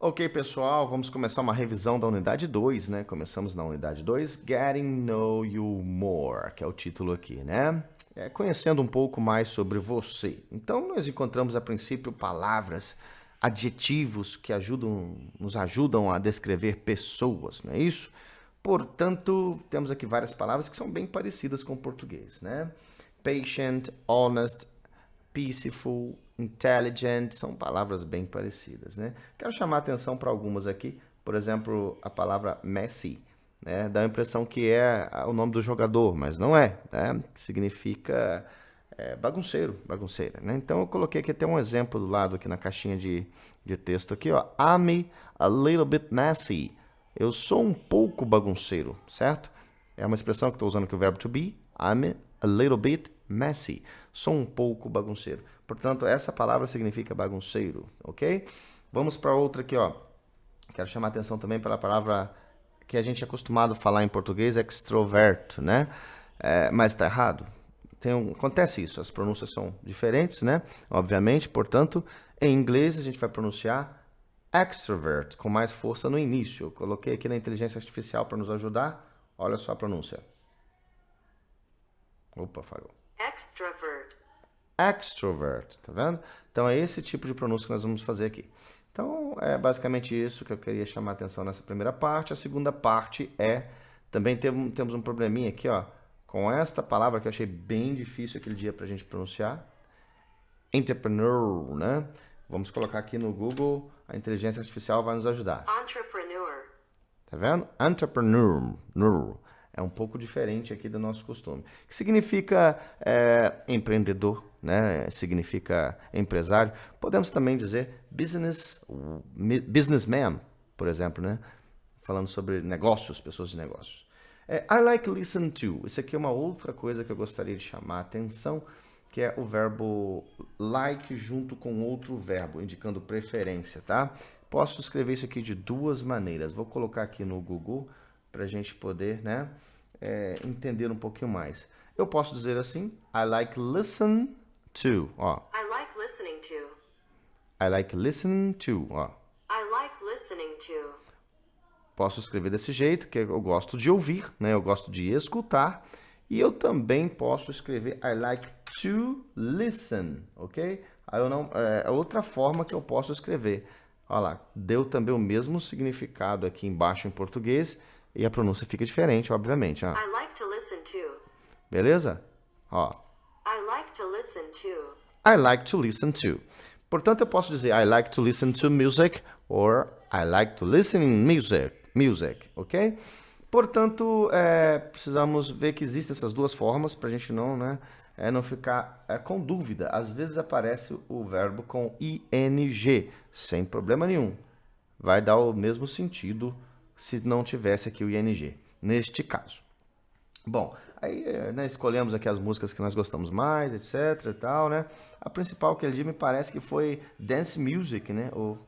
Ok, pessoal, vamos começar uma revisão da unidade 2, né? Começamos na unidade 2, Getting to Know You More, que é o título aqui, né? Conhecendo um pouco mais sobre você. Então, nós encontramos a princípio palavras, adjetivos que nos ajudam a descrever pessoas, não é isso? Portanto, temos aqui várias palavras que são bem parecidas com o português, né? Patient, honest, peaceful, intelligent, são palavras bem parecidas, né? Quero chamar a atenção para algumas aqui, por exemplo, a palavra messy, né? Dá a impressão que é o nome do jogador, mas não é, né? Significa bagunceiro, bagunceira, né? Então eu coloquei aqui até um exemplo do lado aqui na caixinha de texto aqui, ó. I'm a little bit messy. Eu sou um pouco bagunceiro, certo? É uma expressão que estou usando aqui o verbo to be. I'm a little bit messy. Sou um pouco bagunceiro. Portanto, essa palavra significa bagunceiro, ok? Vamos para outra aqui, ó. Quero chamar a atenção também pela palavra que a gente é acostumado a falar em português, extroverto, né? Mas está errado. Acontece isso, as pronúncias são diferentes, né? Obviamente, portanto, em inglês a gente vai pronunciar extrovert, com mais força no início. Eu coloquei aqui na inteligência artificial para nos ajudar. Olha só a pronúncia. Opa, falhou. Extrovert. Extrovert, tá vendo? Então é esse tipo de pronúncia que nós vamos fazer aqui. Então é basicamente isso que eu queria chamar a atenção nessa primeira parte. A segunda parte também temos um probleminha aqui, ó, com esta palavra que eu achei bem difícil aquele dia pra gente pronunciar. Entrepreneur, né? Vamos colocar aqui no Google, a inteligência artificial vai nos ajudar. Entrepreneur. Tá vendo? Entrepreneur. É um pouco diferente aqui do nosso costume. Que significa empreendedor, né? Significa empresário. Podemos também dizer businessman, por exemplo, né? Falando sobre negócios, pessoas de negócios. I like listen to. Isso aqui é uma outra coisa que eu gostaria de chamar a atenção, que é o verbo like junto com outro verbo, indicando preferência, tá? Posso escrever isso aqui de duas maneiras. Vou colocar aqui no Google para a gente poder, né, entender um pouquinho mais. Eu posso dizer assim, I like listen to, ó. I like listening to. I like listen to, ó. I like listening to. Posso escrever desse jeito, que eu gosto de ouvir, né? Eu gosto de escutar. E eu também posso escrever I like to listen, ok? É outra forma que eu posso escrever. Olha lá, deu também o mesmo significado aqui embaixo em português e a pronúncia fica diferente, obviamente. Ó. I like to listen to. Beleza? Ó. I like to listen to. I like to listen to. Portanto, eu posso dizer I like to listen to music or I like to listen in music, ok? Portanto, precisamos ver que existem essas duas formas para a gente não ficar com dúvida. Às vezes aparece o verbo com ing, sem problema nenhum. Vai dar o mesmo sentido se não tivesse aqui o ing, neste caso. Bom, aí escolhemos aqui as músicas que nós gostamos mais, etc e tal, né? A principal aquele dia me parece que foi dance music, né? Ou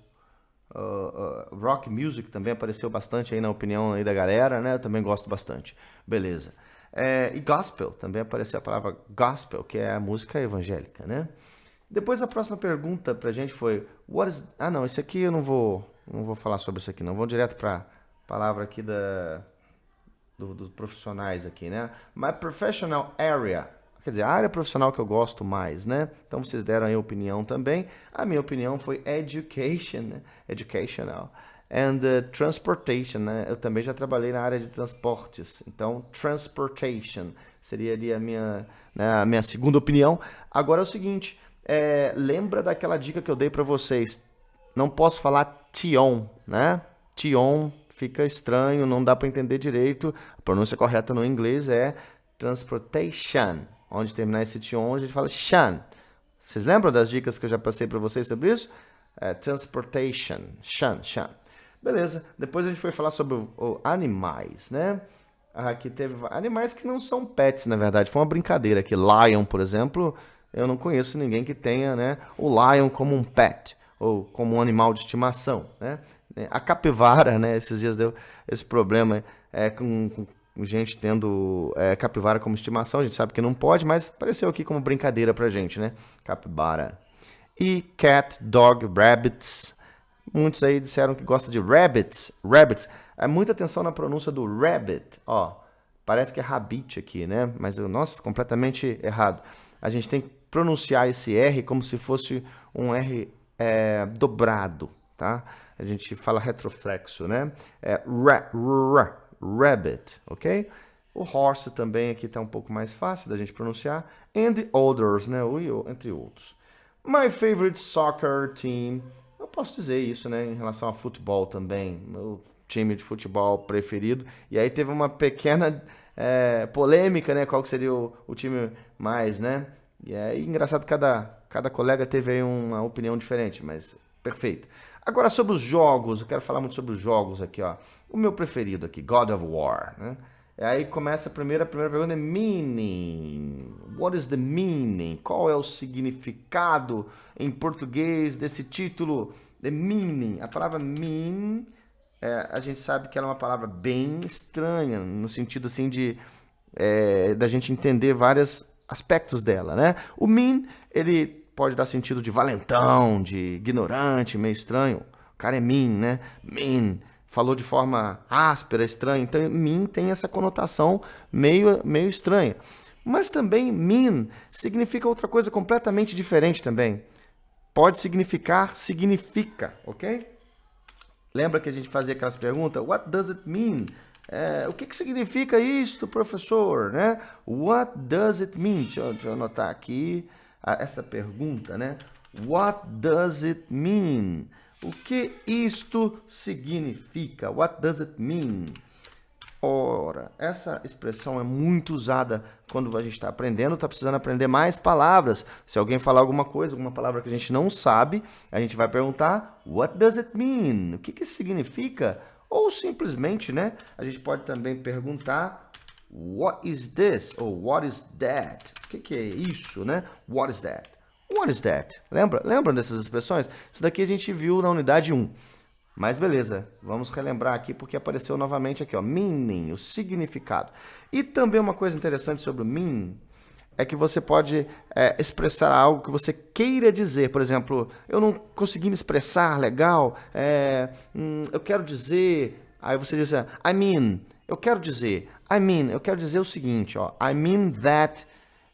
rock music também apareceu bastante aí na opinião aí da galera, né? Eu também gosto bastante. Beleza. E gospel, também apareceu a palavra gospel, que é a música evangélica, né? Depois a próxima pergunta pra gente foi não, isso aqui eu não vou falar sobre isso aqui não. Vou direto pra palavra aqui dos profissionais aqui, né? My professional area. Quer dizer, a área profissional que eu gosto mais, né? Então, vocês deram aí a opinião também. A minha opinião foi education, né? Educational. And transportation, né? Eu também já trabalhei na área de transportes. Então, transportation seria ali a minha segunda opinião. Agora é o seguinte, lembra daquela dica que eu dei para vocês? Não posso falar tion, né? Tion fica estranho, não dá para entender direito. A pronúncia correta no inglês é transportation. Onde terminar esse tion, a gente fala shan. Vocês lembram das dicas que eu já passei para vocês sobre isso? Transportation, shan. Beleza, depois a gente foi falar sobre animais, né? Aqui teve animais que não são pets, na verdade. Foi uma brincadeira aqui. Lion, por exemplo, eu não conheço ninguém que tenha, né, o lion como um pet, ou como um animal de estimação, né? A capivara, né, esses dias deu esse problema com gente tendo capivara como estimação, a gente sabe que não pode, mas apareceu aqui como brincadeira pra gente, né? Capivara. E cat, dog, rabbits, muitos aí disseram que gostam de rabbits. Rabbits. Muita atenção na pronúncia do rabbit. Ó, parece que é rabbit aqui, né? Mas, nossa, completamente errado. A gente tem que pronunciar esse R como se fosse um R dobrado, tá? A gente fala retroflexo, né? Rabbit, ok? O horse também aqui está um pouco mais fácil da gente pronunciar. And others, né? Entre outros. My favorite soccer team. Eu posso dizer isso, né? Em relação a futebol também. Meu time de futebol preferido. E aí teve uma pequena polêmica, né? Qual que seria o time mais, né? E aí, engraçado, cada colega teve aí uma opinião diferente, mas perfeito. Agora, sobre os jogos, eu quero falar muito sobre os jogos aqui, ó. O meu preferido aqui, God of War, né? E aí começa a primeira pergunta é meaning. What is the meaning? Qual é o significado em português desse título? The meaning. A palavra mean, a gente sabe que ela é uma palavra bem estranha, no sentido assim de da gente entender vários aspectos dela, né? O mean, ele pode dar sentido de valentão, de ignorante, meio estranho. O cara é mean, né? Mean. Falou de forma áspera, estranha. Então, mean tem essa conotação meio estranha. Mas também mean significa outra coisa completamente diferente também. Pode significar, significa, ok? Lembra que a gente fazia aquelas perguntas? What does it mean? O que significa isto, professor? Né? What does it mean? Deixa eu anotar aqui essa pergunta, né? What does it mean? O que isto significa? What does it mean? Ora, essa expressão é muito usada quando a gente está aprendendo, está precisando aprender mais palavras. Se alguém falar alguma coisa, alguma palavra que a gente não sabe, a gente vai perguntar, what does it mean? O que isso significa? Ou simplesmente, né, a gente pode também perguntar, what is this? Ou what is that? O que é isso, né? What is that? What is that? Lembram dessas expressões? Isso daqui a gente viu na unidade 1. Mas beleza, vamos relembrar aqui porque apareceu novamente aqui, ó, meaning, o significado. E também uma coisa interessante sobre o mean é que você pode expressar algo que você queira dizer. Por exemplo, eu não consegui me expressar legal, eu quero dizer... Aí você diz, I mean, eu quero dizer o seguinte, ó, I mean that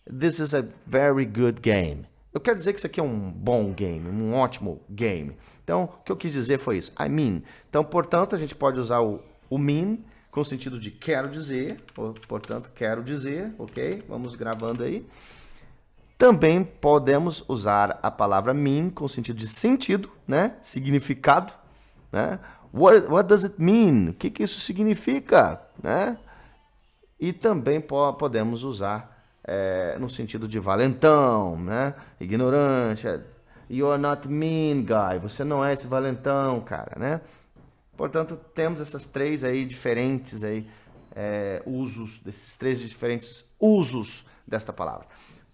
this is a very good game. Eu quero dizer que isso aqui é um bom game, um ótimo game. Então, o que eu quis dizer foi isso, I mean. Então, portanto, a gente pode usar o mean com o sentido de quero dizer, portanto, quero dizer, ok? Vamos gravando aí. Também podemos usar a palavra mean com o sentido de sentido, né? Significado, né? What does it mean? O que isso significa, né? E também podemos usar no sentido de valentão, né? Ignorante. You're not mean, guy. Você não é esse valentão, cara, né? Portanto, temos essas três aí diferentes aí, usos, desses três diferentes usos desta palavra.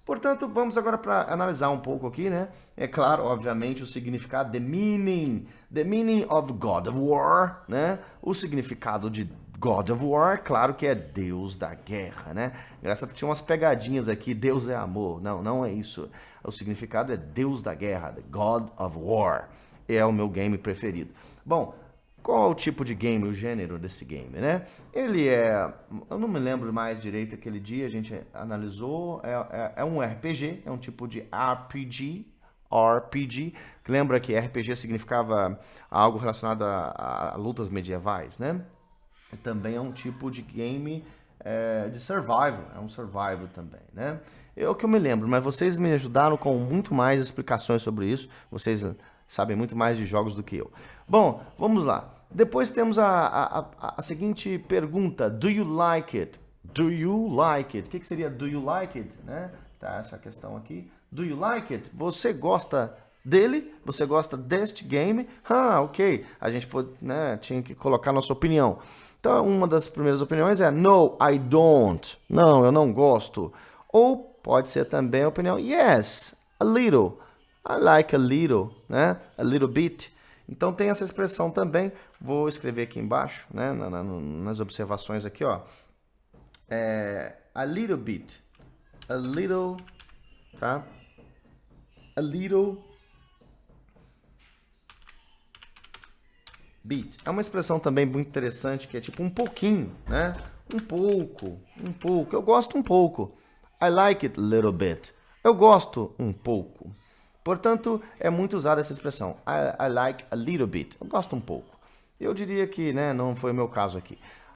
Portanto, vamos agora para analisar um pouco aqui, né? É claro, obviamente, o significado, the meaning of God of War, né? O significado de God of War, claro que é Deus da guerra, né? Engraçado que tinha umas pegadinhas aqui, Deus é amor. Não é isso. O significado é Deus da guerra, the God of War. É o meu game preferido. Bom, qual é o tipo de game, o gênero desse game, né? Ele eu não me lembro mais direito, aquele dia a gente analisou, é um RPG, é um tipo de RPG, lembra que RPG significava algo relacionado a lutas medievais, né? Também é um tipo de game de survival, é um survival também, né? É o que eu me lembro, mas vocês me ajudaram com muito mais explicações sobre isso, vocês sabem muito mais de jogos do que eu. Bom, vamos lá. Depois temos a seguinte pergunta, do you like it? Do you like it? O que seria do you like it? Né? Tá essa questão aqui. Do you like it? Você gosta dele? Você gosta deste game? Ok. A gente tinha que colocar nossa opinião. Então, uma das primeiras opiniões é no, I don't. Não, eu não gosto. Ou pode ser também a opinião yes, a little. I like a little, né? A little bit. Então tem essa expressão também. Vou escrever aqui embaixo, né? Nas observações aqui, ó. A little bit. A little, tá? A little bit é uma expressão também muito interessante que é tipo um pouquinho, né? Um pouco, um pouco. Eu gosto um pouco. I like it a little bit. Eu gosto um pouco. Portanto, é muito usada essa expressão. I like a little bit. Eu gosto um pouco. Eu diria que, né, não foi o meu caso aqui.